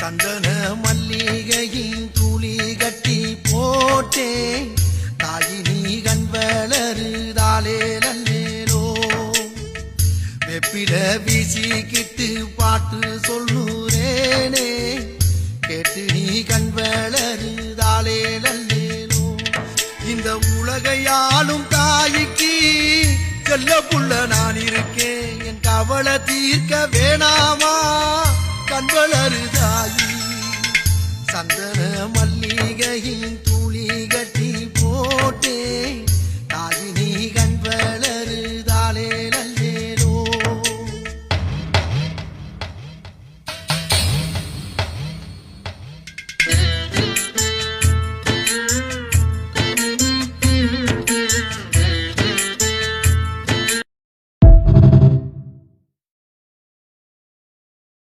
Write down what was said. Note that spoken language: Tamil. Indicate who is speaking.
Speaker 1: சந்தன மல்லிகையின் துளி கட்டி போட்டே தாயினி கண் வளருதாலே நல்லேலோ வெப்பில வீசிக்கிட்டு பாட்டு சொல்லுறேனே கேட்டு நீ கண் வளருதாலே நல்லேலோ இந்த உலகையாளும் தாய்க்கு செல்ல புள்ள நான் இருக்கேன் என் கவலை தீர்க்க வேணாமா கண் வளருதாயி சந்தன மல்லிகையின் துளி கட்டி போட்டே